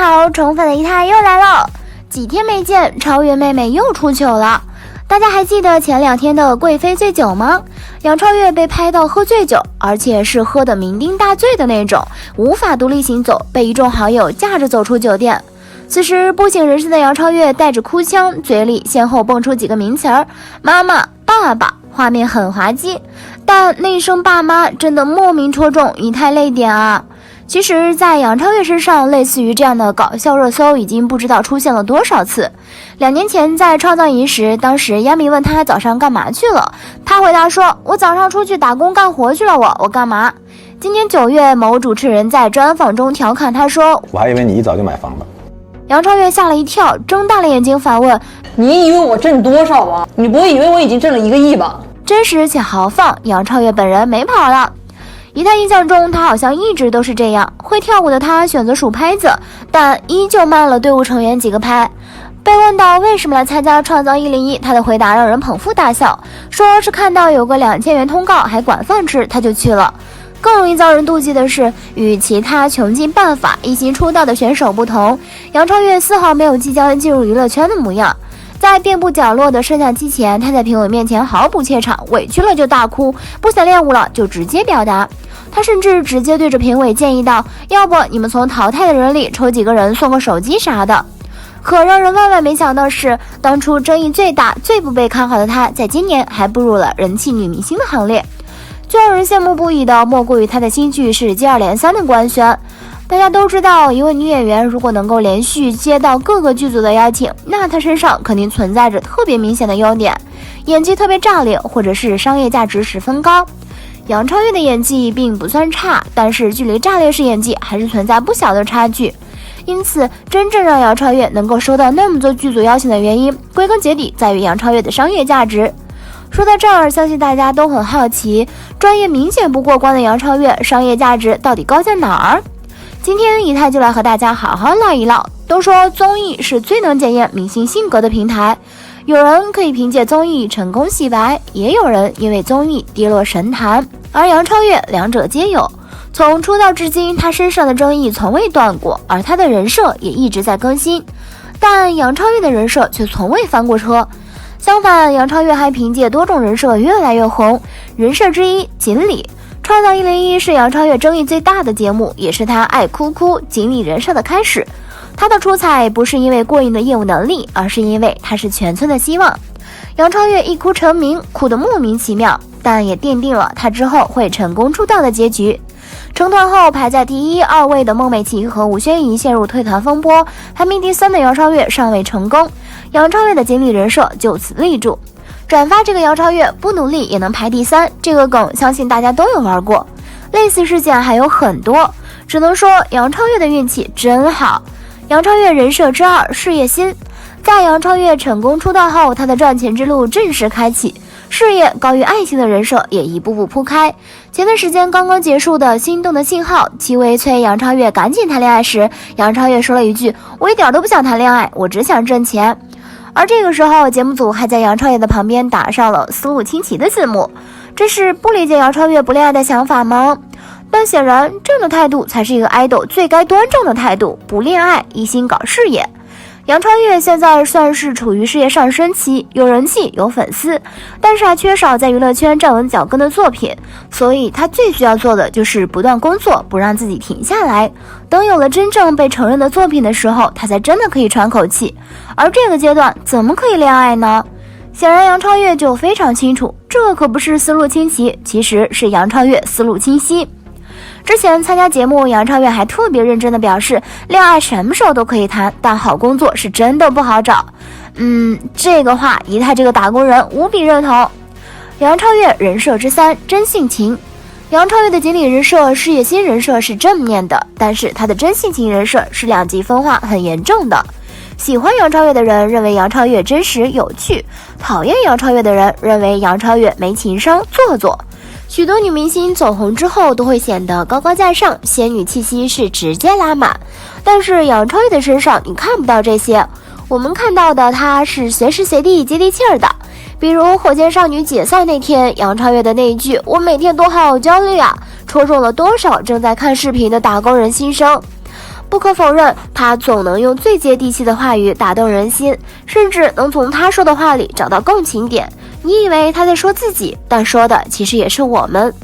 好，宠粉的一太又来了。几天没见，超越妹妹又出糗了。大家还记得前2天的贵妃醉酒吗？杨超越被拍到喝醉酒，而且是喝得酩酊大醉的那种，无法独立行走，被一众好友架着走出酒店。此时不省人事的杨超越带着哭腔，嘴里先后蹦出几个名词儿：妈妈、爸爸，画面很滑稽。但那一声爸妈真的莫名戳中一太泪点啊！其实在杨超越身上，类似于这样的搞笑热搜已经不知道出现了多少次。2年前在创造营时，当时亚米问他早上干嘛去了，他回答说：我早上出去打工干活去了，我干嘛？今年9月，某主持人在专访中调侃他说：我还以为你一早就买房了。杨超越吓了一跳，睁大了眼睛反问：你以为我挣多少啊？你不会以为我已经挣了1个亿吧？真实且豪放，杨超越本人没跑了。以他印象中，他好像一直都是这样，会跳舞的他选择数拍子，但依旧慢了队伍成员几个拍。被问到为什么来参加创造101，他的回答让人捧腹大笑，说是看到有个2000元通告还管饭吃，他就去了。更容易遭人妒忌的是，与其他穷尽办法一心出道的选手不同，杨超越丝毫没有即将进入娱乐圈的模样。在遍布角落的摄像机前，他在评委面前毫不怯场，委屈了就大哭，不想练舞了就直接表达。他甚至直接对着评委建议道：要不你们从淘汰的人里抽几个人送个手机啥的。可让人万万没想到是，当初争议最大最不被看好的他，在今年还步入了人气女明星的行列。最让人羡慕不已的莫过于他的新剧是接二连三的官宣。大家都知道，一位女演员如果能够连续接到各个剧组的邀请，那她身上肯定存在着特别明显的优点，演技特别炸裂，或者是商业价值十分高。杨超越的演技并不算差，但是距离炸裂式演技还是存在不小的差距。因此，真正让杨超越能够收到那么多剧组邀请的原因，归根结底在于杨超越的商业价值。说到这儿，相信大家都很好奇，专业明显不过关的杨超越，商业价值到底高在哪儿？今天以太就来和大家好好唠一唠。都说综艺是最能检验明星性格的平台，有人可以凭借综艺成功洗白，也有人因为综艺跌落神坛，而杨超越两者皆有。从出道至今，他身上的争议从未断过，而他的人设也一直在更新，但杨超越的人设却从未翻过车。相反，杨超越还凭借多种人设越来越红。人设之一，锦鲤。创造101是杨超越争议最大的节目，也是他爱哭哭锦鲤人设的开始。他的出彩不是因为过硬的业务能力，而是因为他是全村的希望。杨超越一哭成名，哭得莫名其妙，但也奠定了他之后会成功出道的结局。成团后排在第1、2位的孟美岐和吴宣仪陷入退团风波，排名第3的杨超越尚未成功，杨超越的锦鲤人设就此立住。转发这个杨超越不努力也能排第3，这个梗相信大家都有玩过。类似事件还有很多，只能说杨超越的运气真好。杨超越人设之2，事业心。在杨超越成功出道后，她的赚钱之路正式开启，事业高于爱情的人设也一步步铺开。前段时间刚刚结束的《心动的信号》，戚薇催杨超越赶紧谈恋爱时，杨超越说了一句：我一点都不想谈恋爱，我只想挣钱。而这个时候，节目组还在杨超越的旁边打上了思路清奇的字幕，这是不理解杨超越不恋爱的想法吗？但显然这样的态度才是一个爱豆最该端正的态度，不恋爱，一心搞事业。杨超越现在算是处于事业上升期，有人气有粉丝，但是还缺少在娱乐圈站稳脚跟的作品，所以她最需要做的就是不断工作，不让自己停下来。等有了真正被承认的作品的时候，她才真的可以喘口气。而这个阶段怎么可以恋爱呢？显然杨超越就非常清楚，这可不是思路清奇，其实是杨超越思路清晰。之前参加节目，杨超越还特别认真地表示，恋爱什么时候都可以谈，但好工作是真的不好找。这个话以太这个打工人无比认同。杨超越人设之3，真性情。杨超越的锦鲤人设、事业心人设是正面的，但是她的真性情人设是2极分化很严重的。喜欢杨超越的人认为杨超越真实有趣，讨厌杨超越的人认为杨超越没情商做作。许多女明星走红之后都会显得高高在上，仙女气息是直接拉满，但是杨超越的身上你看不到这些，我们看到的她是随时随地接地气儿的。比如火箭少女解散那天，杨超越的那一句我每天都好焦虑啊，戳中了多少正在看视频的打工人心声。不可否认，他总能用最接地气的话语打动人心，甚至能从他说的话里找到共情点。你以为他在说自己，但说的其实也是我们。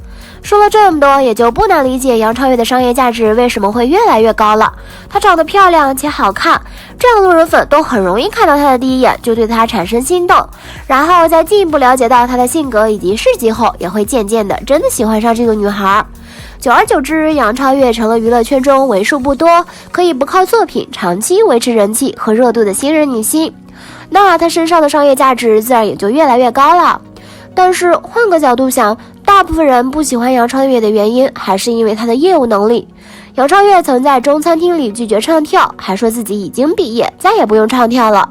说了这么多，也就不难理解杨超越的商业价值为什么会越来越高了。她长得漂亮且好看，这样路人粉都很容易看到她的第一眼就对她产生心动，然后再进一步了解到她的性格以及事迹后，也会渐渐的真的喜欢上这个女孩。久而久之，杨超越成了娱乐圈中为数不多可以不靠作品长期维持人气和热度的新人女星，那她身上的商业价值自然也就越来越高了。但是换个角度想，大部分人不喜欢杨超越的原因还是因为她的业务能力。杨超越曾在中餐厅里拒绝唱跳，还说自己已经毕业，再也不用唱跳了。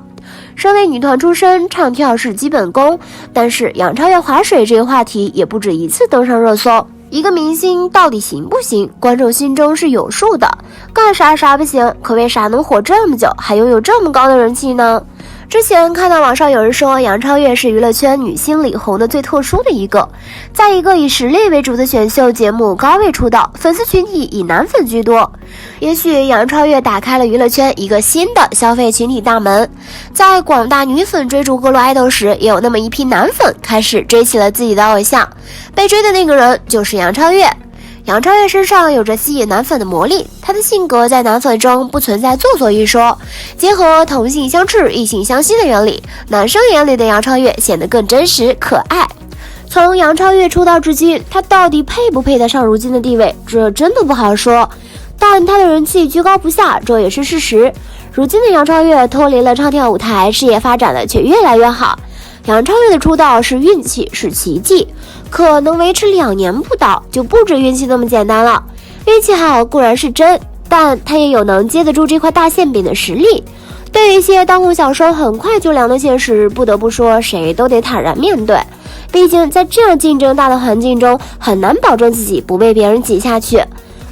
身为女团出身，唱跳是基本功，但是杨超越划水这个话题也不止一次登上热搜。一个明星到底行不行，观众心中是有数的，干啥啥不行，可为啥能火这么久，还拥有这么高的人气呢？之前看到网上有人说杨超越是娱乐圈女星里红的最特殊的一个，在一个以实力为主的选秀节目高位出道，粉丝群体以男粉居多。也许杨超越打开了娱乐圈一个新的消费群体大门，在广大女粉追逐各路爱豆时，也有那么一批男粉开始追起了自己的偶像，被追的那个人就是杨超越。杨超越身上有着吸引男粉的魔力，她的性格在男粉中不存在做作一说，结合同性相斥、异性相吸的原理，男生眼里的杨超越显得更真实可爱。从杨超越出道至今，她到底配不配得上如今的地位，这真的不好说，但她的人气居高不下，这也是事实。如今的杨超越脱离了唱跳舞台，事业发展的却越来越好。杨超越的出道是运气，是奇迹，可能维持2年不倒，就不止运气那么简单了。运气好固然是真，但她也有能接得住这块大馅饼的实力。对于一些当红小生很快就凉的现实，不得不说谁都得坦然面对。毕竟在这样竞争大的环境中，很难保证自己不被别人挤下去。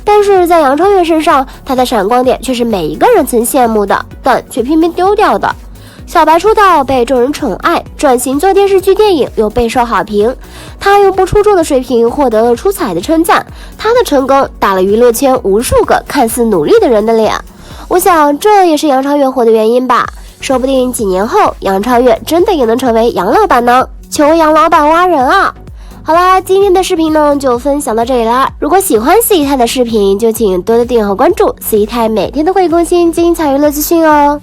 但是在杨超越身上，她的闪光点却是每一个人曾羡慕的，但却偏偏丢掉的。小白出道被众人宠爱，转型做电视剧电影又备受好评，他用不出众的水平获得了出彩的称赞，他的成功打了娱乐圈无数个看似努力的人的脸。我想这也是杨超越火的原因吧，说不定几年后杨超越真的也能成为杨老板呢，求杨老板挖人啊。好啦，今天的视频呢就分享到这里啦。如果喜欢四姨太的视频，就请多多订阅和关注，四姨太每天都会更新精彩娱乐资讯哦。